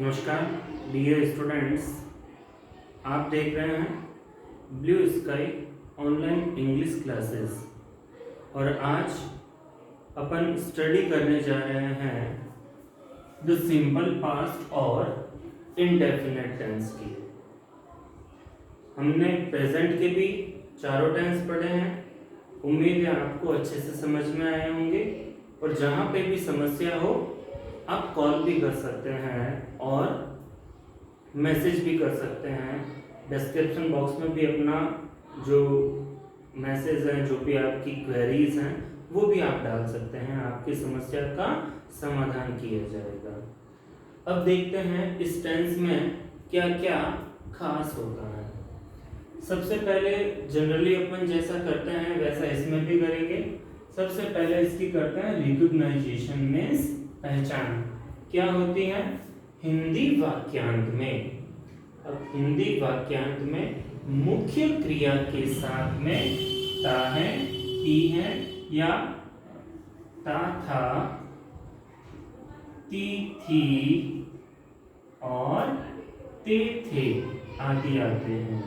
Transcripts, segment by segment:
नमस्कार dear students, आप देख रहे हैं blue sky online English classes और आज अपन स्टडी करने जा रहे हैं द सिंपल पास्ट और इनडेफिनेट टेंस की। हमने प्रेजेंट के भी चारों टेंस पढ़े हैं। उम्मीद है आपको अच्छे से समझ में आए होंगे और जहाँ पे भी समस्या हो आप कॉल भी कर सकते हैं और मैसेज भी कर सकते हैं। डिस्क्रिप्शन बॉक्स में भी अपना जो मैसेज है, जो भी आपकी क्वेरीज हैं, वो भी आप डाल सकते हैं। आपकी समस्या का समाधान किया जाएगा। अब देखते हैं इस टेंस में क्या क्या खास होता है। सबसे पहले जनरली अपन जैसा करते हैं वैसा इसमें भी करेंगे। सबसे पहले इसकी करते हैं रिकॉग्नाइजेशन मीन्स पहचान। क्या होती है हिंदी वाक्यांत में। अब हिंदी वाक्यांत में मुख्य क्रिया के साथ में ता है, ती है या ता था, ती थी और ते थे आदि आते हैं।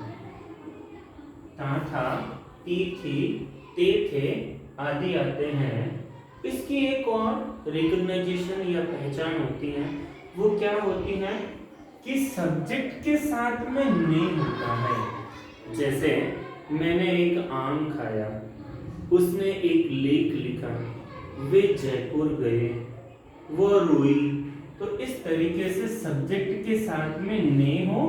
ता था, ती थी, ते थे आदि आते हैं। इसकी एक और रिकॉग्नाइजेशन या पहचान होती है। वो क्या होती है कि सब्जेक्ट के साथ में नहीं होता है। जैसे मैंने एक आम खाया, उसने एक लेख लिखा, वे जयपुर गए, वो रोई। तो इस तरीके से सब्जेक्ट के साथ में ने हो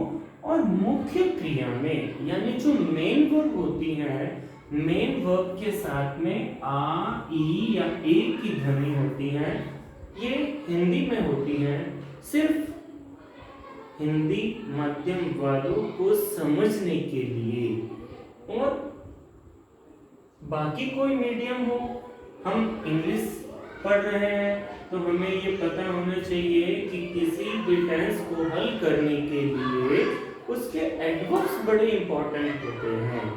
और मुख्य क्रिया में यानी जो मेन वर्ब होती है, मेन वर्ब के साथ में आ, ई या ए की ध्वनि होती है। ये हिंदी में होती है। सिर्फ हिंदी माध्यम वालों को समझने के लिए। और बाकी कोई मीडियम हो, हम इंग्लिश पढ़ रहे हैं तो हमें ये पता होना चाहिए कि किसी भी टेंस को हल करने के लिए उसके एडवर्ब्स बड़े इंपॉर्टेंट होते हैं।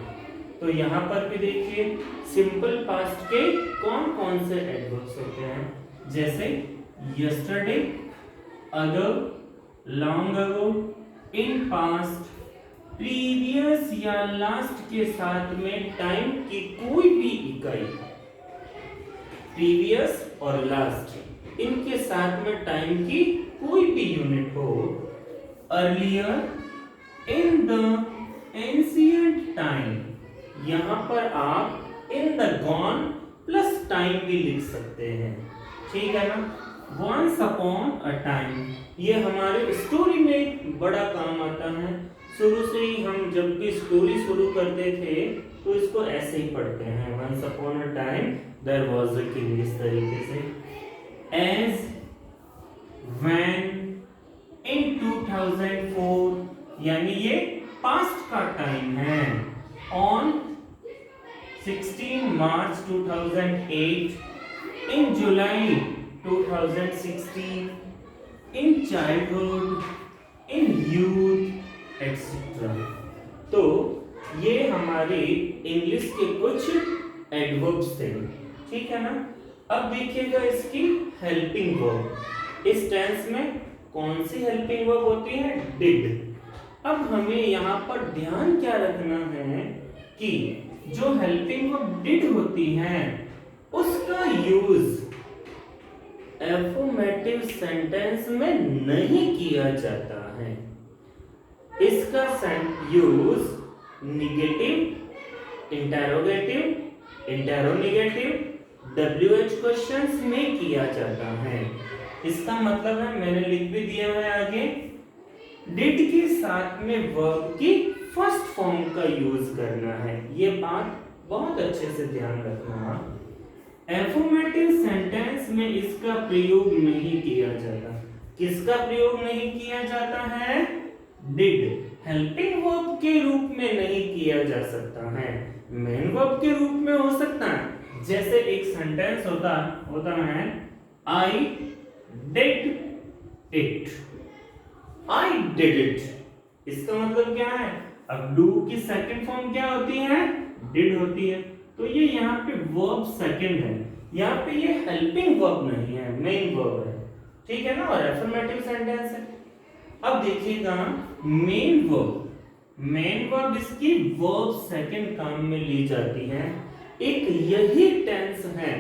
तो यहाँ पर भी देखिए सिंपल पास्ट के कौन कौन से एडवर्ब्स होते हैं। जैसे यस्टरडे, अगर, long ago, in past, previous या लास्ट के साथ में टाइम की कोई भी इकाई, प्रीवियस और लास्ट इनके साथ में टाइम की कोई भी यूनिट हो। Earlier, in the ancient time, यहां पर आप in the gone plus time भी लिख सकते हैं, ठीक है ना। वंस अपॉन अ टाइम, ये हमारे स्टोरी में बड़ा काम आता है। शुरू से ही हम जब भी स्टोरी शुरू करते थे तो इसको ऐसे ही पढ़ते हैं, once upon a time there was a king, इस तरीके से। एज, व्हेन, इन 2004, यानी ये पास्ट का टाइम है। On 16 March 2008, in July 2016, in childhood, in youth, etc. तो ये हमारे इंग्लिश के कुछ एडवर्ब्स थे, ठीक है ना। अब देखिएगा इसकी हेल्पिंग वर्ब। इस टेंस में कौन सी हेल्पिंग वर्ब होती है? डिड। अब हमें यहाँ पर ध्यान क्या रखना है कि जो हेल्पिंग वर्ब डिड होती है उसका यूज एफर्मेटिव सेंटेंस में नहीं किया जाता है। इसका use negative, interrogative, interronegative, WH questions में किया जाता है। इसका मतलब है, मैंने लिख भी दिया है आगे, डिड के साथ में वर्ब की फर्स्ट फॉर्म का यूज करना है। ये बात बहुत अच्छे से ध्यान रखना। एफर्मेटिव सेंटेंस में इसका प्रयोग नहीं किया जाता। किसका प्रयोग नहीं किया जाता है? डिड। हेल्पिंग वर्ब के रूप में नहीं किया जा सकता है, मेन वर्ब के रूप में हो सकता है। जैसे एक सेंटेंस होता है I did it, I did it. इसका मतलब क्या है? अब डू की सेकंड फॉर्म क्या होती है? डिड होती है। तो ये यहाँ पे वर्ब सेकंड है, यहाँ पे ये हेल्पिंग वर्ब नहीं है, मेन वर्ब है, ठीक है ना। और एफर्मेटिव सेंटेंस है। अब देखिएगा मेन वर्ब, मेन वर्ब इसकी वर्ब सेकंड काम में ली जाती है। एक यही टेंस है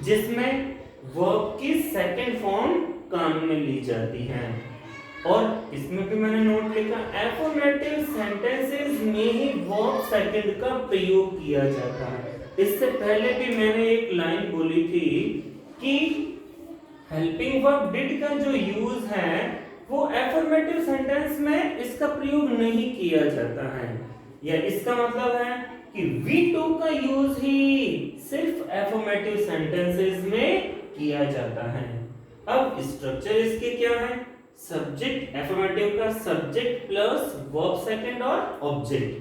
जिसमें वर्ब की सेकंड फॉर्म काम में ली जाती है। और इसमें भी मैंने नोट लिखा, एफर्मेटिव सेंटेंसेस में ही वर्ब सेकंड का प्रयोग किया जाता है। इससे पहले भी मैंने एक लाइन बोली थी कि हेल्पिंग वर्ब डिड का जो यूज है वो एफर्मेटिव सेंटेंस में इसका प्रयोग नहीं किया जाता है, या इसका मतलब है कि वी टू का यूज ही सिर्फ एफर्मेटिव सेंटेंसेस में किया जाता है। अब स्ट्रक्चर इसके क्या है, सब्जेक्ट, एफर्मेटिव का सब्जेक्ट प्लस वर्ब सेकंड और ऑब्जेक्ट।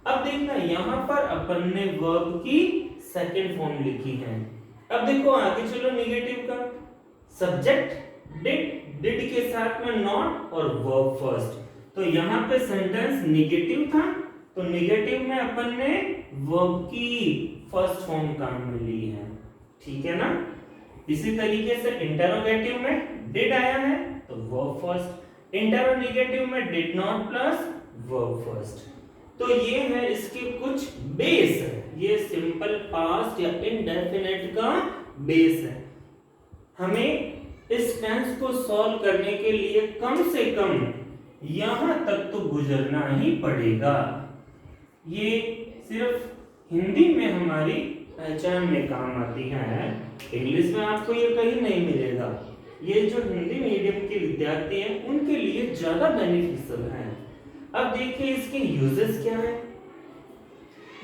अब देखना यहां पर अपन ने वर्ब की सेकंड फॉर्म लिखी है। अब देखो आगे चलो नेगेटिव का, सब्जेक्ट डिड के साथ में नॉट और वर्ब फर्स्ट। तो यहां पे सेंटेंस नेगेटिव था, तो नेगेटिव में अपन ने वर्ब की फर्स्ट फॉर्म काम में ली है, ठीक है ना। इसी तरीके से इंटरोगेटिव में डिड आया है तो वर्ब फर्स्ट, इंटरोगेटिव में did not plus verb first. तो ये है इसके कुछ बेस है, ये सिंपल पास्ट या इंडेफिनिट का बेस है। हमें इस टेंस को सॉल्व करने के लिए कम से कम यहां तक तो गुजरना ही पड़ेगा। ये सिर्फ हिंदी में हमारी पहचान में काम आती है, इंग्लिश में आपको ये कहीं नहीं मिलेगा। ये जो हिंदी मीडियम के विद्यार्थी हैं उनके लिए ज्यादा बेनिफिशियल है। अब देखिए इसके यूजेस क्या है।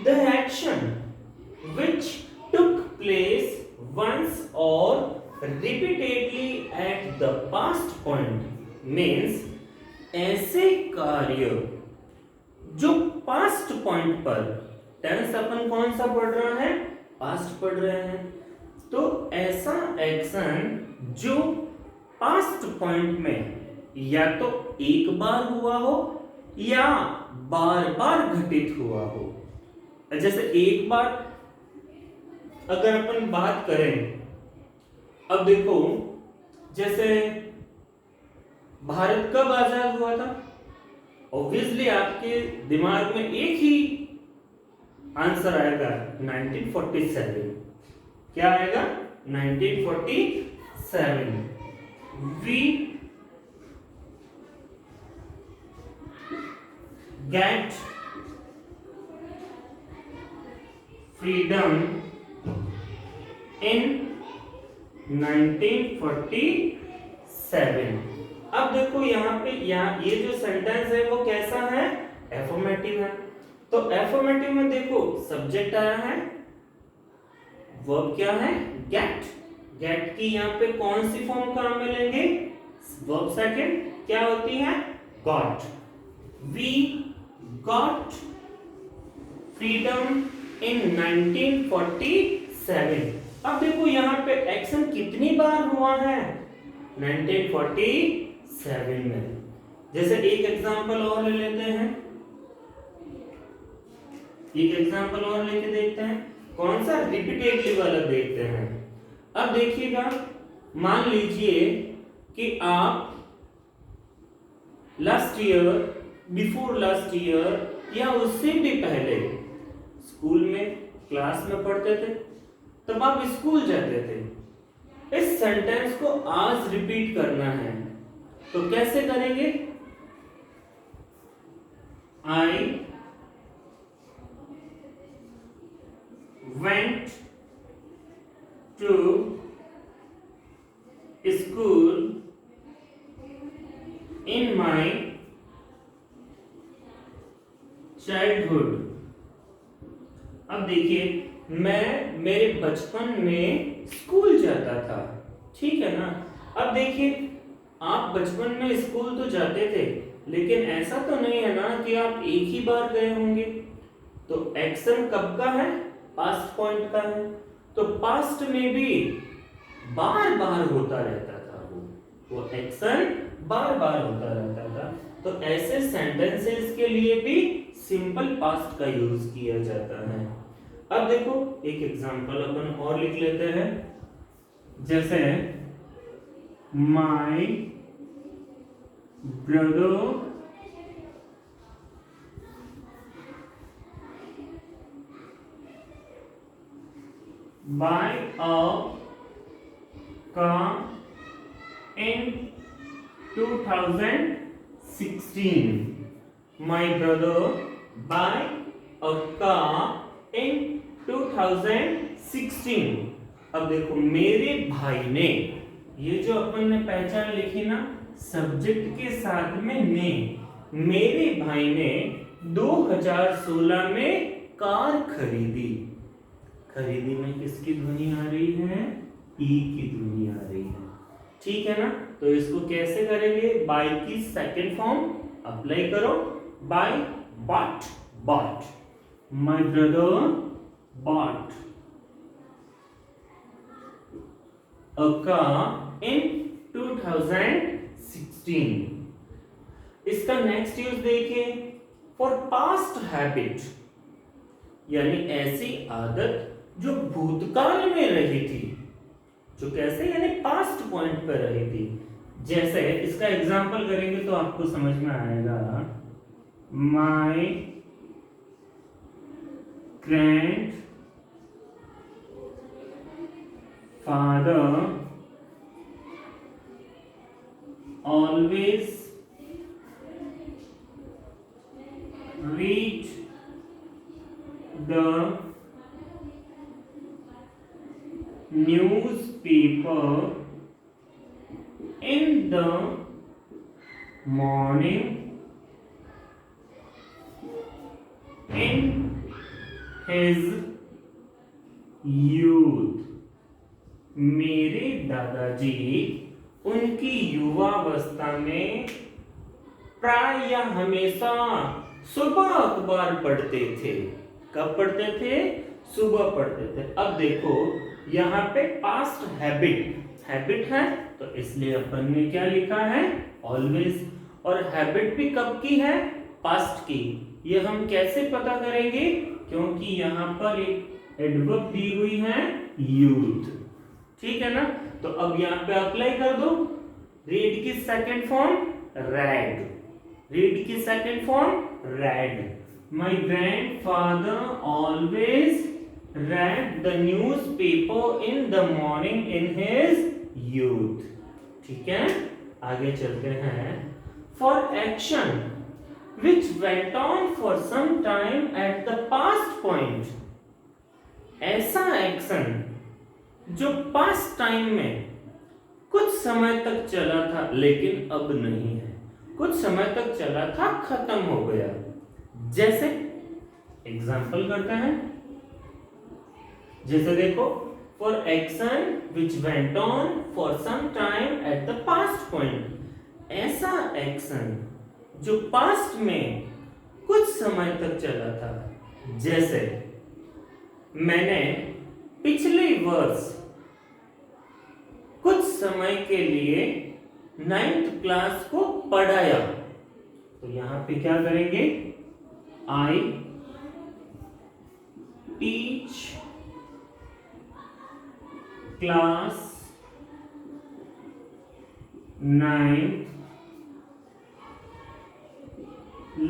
The action which took place once or repeatedly at the past point means ऐसे कार्य जो पास्ट पॉइंट पर, टेंस अपन कौन सा पढ़ रहा है, पास्ट पढ़ रहे हैं, तो ऐसा एक्शन जो पास्ट पॉइंट में या तो एक बार हुआ हो या बार बार घटित हुआ हो। जैसे एक बार अगर अपन बात करें, अब देखो जैसे भारत कब आजाद हुआ था, ऑब्वियसली आपके दिमाग में एक ही आंसर आएगा 1947। क्या आएगा 1947। We get freedom in 1947। अब देखो यहाँ पे ये जो सेंटेंस है वो कैसा है, एफर्मेटिव है। तो एफर्मेटिव में देखो सब्जेक्ट आया है, वर्ब क्या है, गेट। गेट की यहाँ पे कौन सी फॉर्म काम में लेंगे, वर्ब सेकंड क्या होती है, got. We got freedom in 1947। अब देखो यहाँ पे एक्शन कितनी बार हुआ है, 1947 में। जैसे एक एग्जांपल और ले लेते हैं, एक एग्जांपल और लेके देखते हैं, कौन सा रिपीटेडली वाला देखते हैं। अब देखिएगा, मान लीजिए कि आप last year, before last year या उससे भी पहले स्कूल में क्लास में पढ़ते थे, तब आप स्कूल जाते थे। इस सेंटेंस को आज रिपीट करना है तो कैसे करेंगे, I went to school in my childhood. अब देखिए मैं मेरे बचपन में स्कूल जाता था, ठीक है ना। अब देखिए आप बचपन में स्कूल तो जाते थे, लेकिन ऐसा तो नहीं है ना कि आप एक ही बार गए होंगे। तो एक्शन कब का है, पास्ट पॉइंट का है, तो पास्ट में भी बार बार होता रहता था, वो एक्शन बार बार होता रहता था। तो ऐसे सेंटेंसेस के लिए भी सिंपल पास्ट का यूज किया जाता है। अब देखो एक एग्जांपल अपन और लिख लेते हैं, जैसे my brother buy a car in 2016. My brother buy a car in 2016. अब देखो मेरे भाई ने, ये जो अपन ने पहचान लिखी ना सब्जेक्ट के साथ में ने, मेरे भाई ने 2016 में कार खरीदी। खरीदी में किसकी ध्वनि आ रही है? ई की ध्वनि आ रही है। ठीक है ना? तो इसको कैसे करेंगे? बाय की सेकंड फॉर्म अप्लाई करो। Buy bought, bought. My brother bought a car in 2016। इसका नेक्स्ट यूज देखिए, फॉर पास्ट हैबिट, यानी ऐसी आदत जो भूतकाल में रही थी, जो कैसे यानी पास्ट पॉइंट पर रही थी। जैसे इसका एग्जांपल करेंगे तो आपको समझ में आएगा। My grand father always read the newspaper in the morning in his youth. मेरे दादाजी उनकी युवावस्था में प्राय या हमेशा सुबह अखबार पढ़ते थे। कब पढ़ते थे? सुबह पढ़ते थे। अब देखो यहाँ पे पास्ट हैबिट, हैबिट है तो इसलिए अपन ने क्या लिखा है? ऑलवेज। और हैबिट भी कब की है? पास्ट की। ये हम कैसे पता करेंगे? क्योंकि यहाँ पर एक एडवर्ब दी हुई है यूथ। ठीक है ना? तो अब यहाँ पे अप्लाई कर दो। रीड की सेकंड फॉर्म रेड, रीड की second form red. My grandfather always read the newspaper in the morning in his youth. ठीक है? आगे चलते हैं। For action which went on for some time at the past point, ऐसा action जो past time में कुछ समय तक चला था लेकिन अब नहीं है, कुछ समय तक चला था खत्म हो गया। जैसे एग्जाम्पल करते हैं। जैसे देखो, for action which went on for some time at the past point, ऐसा एक्शन जो पास्ट में कुछ समय तक चला था। जैसे मैंने पिछले वर्ष कुछ समय के लिए 9th क्लास को पढ़ाया। तो यहां पे क्या करेंगे? I teach class 9th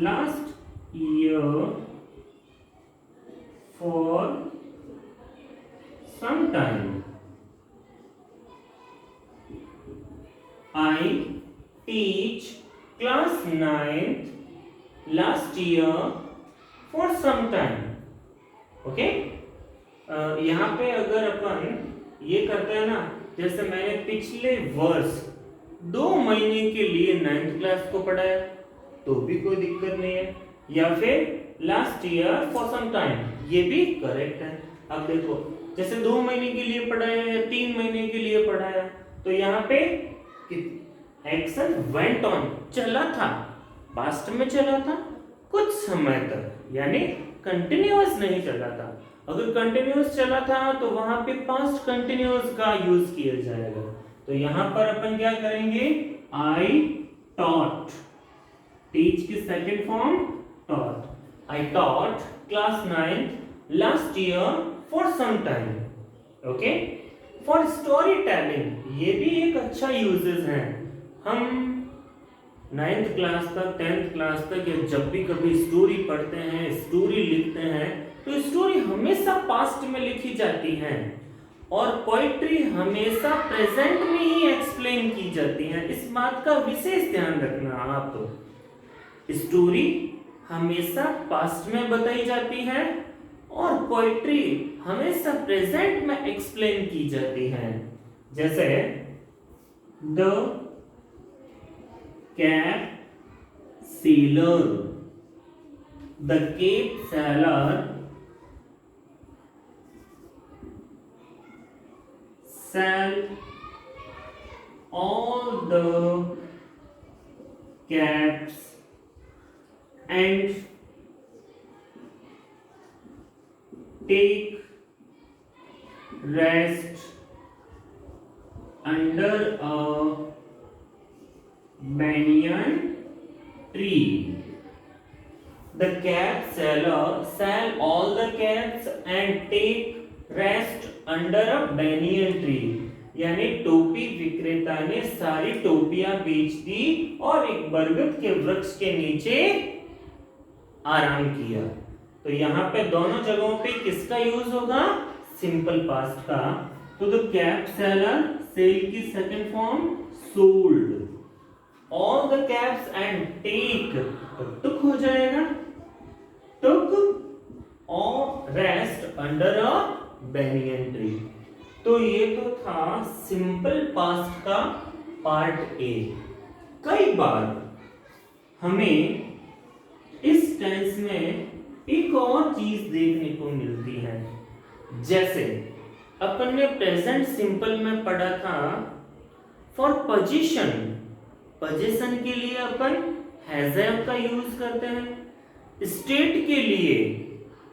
last year for some time. I teach class 9th last year for some time. Okay? यहाँ पे अगर अपन ये करते हैं ना, जैसे मैंने पिछले वर्ष 2 महीने के लिए 9th क्लास को पढ़ाया तो भी कोई दिक्कत नहीं है, या फिर last year for some time, ये भी करेक्ट है। अब देखो, जैसे 2 महीने के लिए पढ़ाया या 3 महीने के लिए पढ़ाया, तो यहाँ पे एक्शन वेंट ऑन, चला था, पास्ट में चला था कुछ समय तक, यानी कंटिन्यूअस नहीं चला था। अगर कंटिन्यूअस चला था तो वहां पे पास्ट कंटिन्यूअस का यूज किया जाएगा। तो यहां पर अपन क्या करेंगे? आई टॉट, टीच की second form taught. I taught class 9th last year for some time. Okay? For story telling, ये भी एक अच्छा यूजेस है। हम 9th क्लास तक 10th क्लास तक या जब भी कभी स्टोरी पढ़ते हैं, स्टोरी लिखते हैं, तो स्टोरी हमेशा पास्ट में लिखी जाती है और पोइट्री हमेशा प्रेजेंट में ही एक्सप्लेन की जाती है। इस बात का विशेष ध्यान रखना आप। स्टोरी हमेशा पास्ट में बताई जाती है और पोइट्री हमेशा प्रेजेंट में एक्सप्लेन की जाती है। जैसे the cap seller, the cap seller sell all the caps and take rest under a banyan tree. The cap seller sell all the caps and take rest under a banyan tree, यानी टोपी विक्रेता ने सारी टोपियां बेच दी और एक बरगद के वृक्ष के नीचे आराम किया। तो यहाँ पे दोनों जगहों पे किसका यूज होगा? सिंपल पास्ट का। तो द कैप सेलर, सेल की second form sold all the caps and take, तो टुक हो जाएगा, टुक और rest under a banyan tree. तो ये तो था सिंपल पास्ट का पार्ट ए। कई बार हमें इस टेंस में एक और चीज देखने को मिलती है। जैसे अपन ने प्रेजेंट सिंपल में पढ़ा था फॉर पोजीशन, पोजीशन के लिए अपन हैज हैव का यूज करते हैं। स्टेट के लिए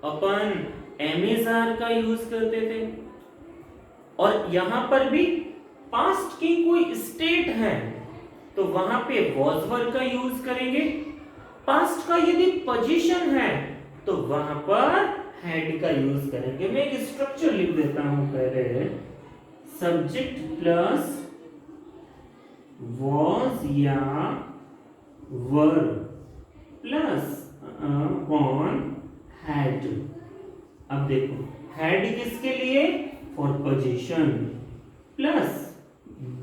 अपन एमेजार का यूज करते थे। और यहां पर भी पास्ट की कोई स्टेट है तो वहां पे वॉज वर का यूज करेंगे। पास्ट का यदि पोजीशन है तो वहां पर हैड का यूज करेंगे। मैं एक स्ट्रक्चर लिख देता हूं पहले, सब्जेक्ट प्लस वॉज या वर प्लस ऑन हैड। अब देखो हैड किसके लिए? For position plus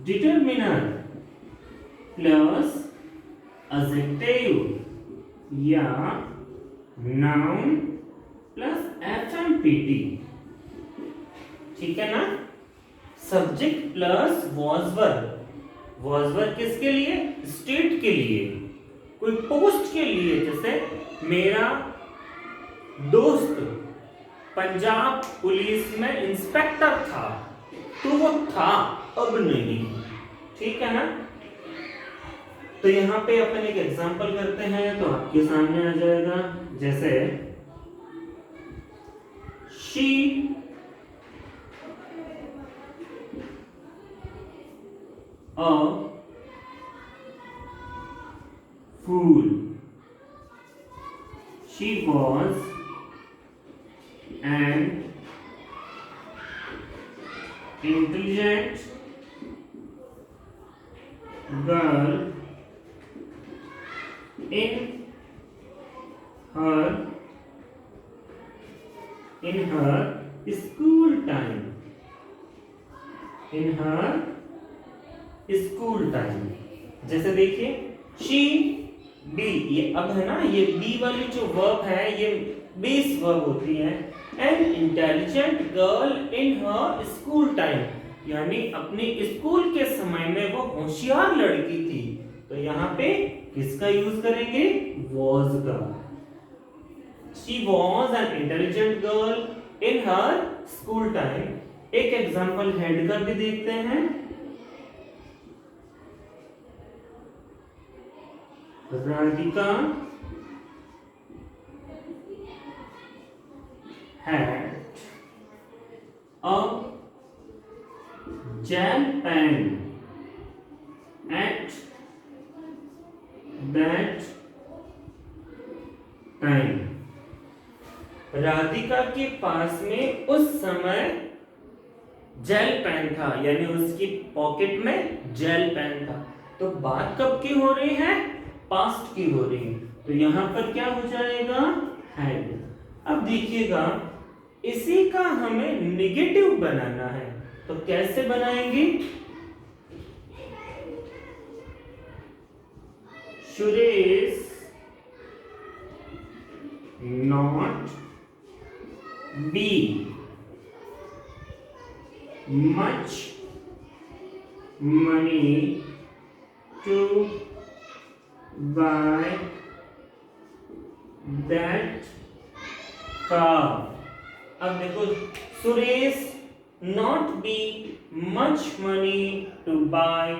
determiner plus adjective या नाउन प्लस एफएमपीटी। ठीक है ना? सब्जेक्ट प्लस वॉजवर, वॉजवर किसके लिए? स्टेट के लिए, कोई पोस्ट के लिए। जैसे मेरा दोस्त पंजाब पुलिस में इंस्पेक्टर था, तो वो था, अब नहीं। ठीक है ना? तो यहां पे अपन एक एग्जांपल करते हैं तो आपके सामने आ जाएगा। जैसे she a fool, she was an intelligent girl in her school time, in her school time। जैसे देखिए शी बी, ये अब है ना, ये बी वाली जो वर्ब है ये बेस वर्ब होती है। An intelligent girl in her school time, यानी अपने स्कूल के समय में वो होशियार लड़की थी। तो यहाँ पे किसका यूज करेंगे? वॉज का। She was an intelligent girl in her school time. एक एग्जांपल हेड का भी देखते हैं। Radhika had a gel pen at that time। Radhika के पास में उस समय जेल पेन था, यानी उसकी पॉकेट में जेल पेन था। तो बात कब की हो रही है? पास्ट की हो रही है, तो यहां पर क्या हो जाएगा, हैड। अब देखिएगा, इसी का हमें निगेटिव बनाना है, तो कैसे बनाएंगे, Suresh not be much money to buy that car. अब देखो, Suresh not be much money to buy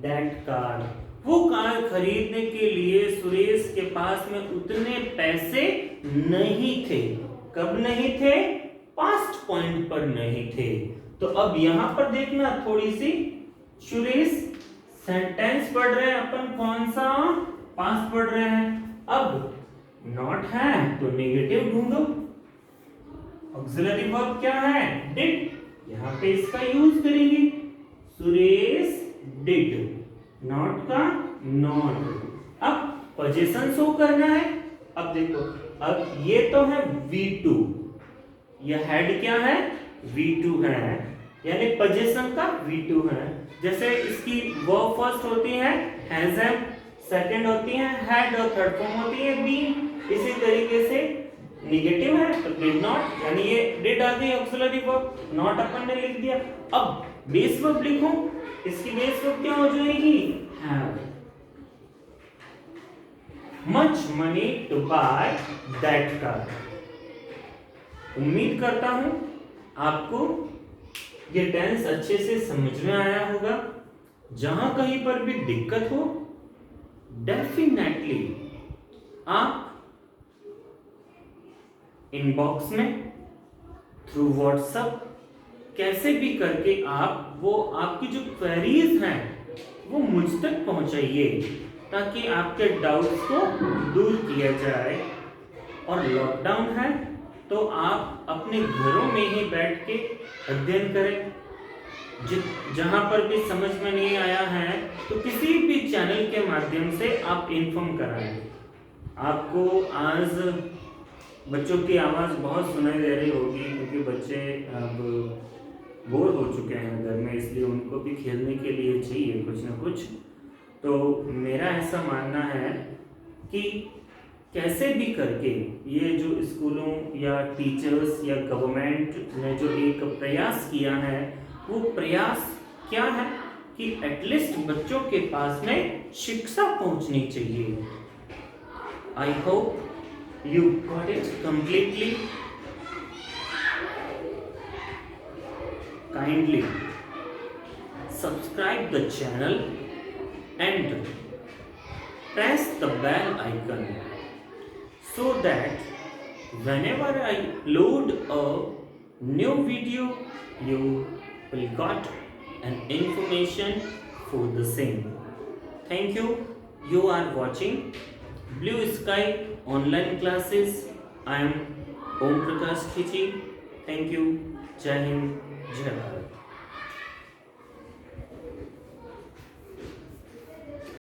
that car. वो कार खरीदने के लिए सुरेश के पास में उतने पैसे नहीं थे। कब नहीं थे, पास्ट पॉइंट पर नहीं थे। तो अब यहां पर देखना थोड़ी सी, सुरेश सेंटेंस पढ़ रहे हैं अपन, कौन सा, पास्ट पढ़ रहे हैं। अब नॉट है तो नेगेटिव ढूंढो, ऑक्सिलरी वर्ब क्या है, डिड, यहां पे इसका यूज करेंगे, सुरेश डिड, नॉट का नॉट। अब पोजीशन शो करना है। अब देखो, अब ये तो है V2, यह हेड क्या है, V2 है, यानी पोजीशन का V2 है। जैसे इसकी वर्ब फर्स्ट होती है हैज हैव, सेकंड होती है हैड और थर्ड फॉर्म होती है बीन। इसी तरीके से नेगेटिव है तो डिड नॉट, यानी ये डिड आ गई ऑक्सिलरी वर्ब, नॉट अपन ने लिख दिया। अब बेस वर्ब लिखो, इसकी बेस वर्ब क्या हो जाएगी, have. Much money to buy that car. उम्मीद करता हूं आपको ये टेंस अच्छे से समझ में आया होगा। जहां कहीं पर भी दिक्कत हो, डेफिनेटली आप इनबॉक्स में, थ्रू व्हाट्सएप, कैसे भी करके आप वो आपकी जो क्वेरीज हैं वो मुझ तक पहुंचाइए, ताकि आपके डाउट्स को दूर किया जाए। और लॉकडाउन है तो आप अपने घरों में ही बैठ के अध्ययन करें। जहां पर भी समझ में नहीं आया है तो किसी भी चैनल के माध्यम से आप इन्फॉर्म कराएं। आपको आज बच्चों की आवाज़ बहुत सुनाई दे रही होगी, क्योंकि बच्चे अब बोर हो चुके हैं घर में, इसलिए उनको भी खेलने के लिए चाहिए कुछ ना कुछ। तो मेरा ऐसा मानना है कि कैसे भी करके ये जो स्कूलों या टीचर्स या गवर्नमेंट ने जो एक प्रयास किया है, वो प्रयास क्या है कि एटलीस्ट बच्चों के पास में शिक्षा पहुंचनी चाहिए। I hope you got it completely. Kindly subscribe the channel and press the bell icon so that whenever I load a new video, you will got an information for the same. Thank you. You are watching Blue Sky online classes. I am Om Prakash Khichi. Thank you. Jai Hind, Jai Bharat.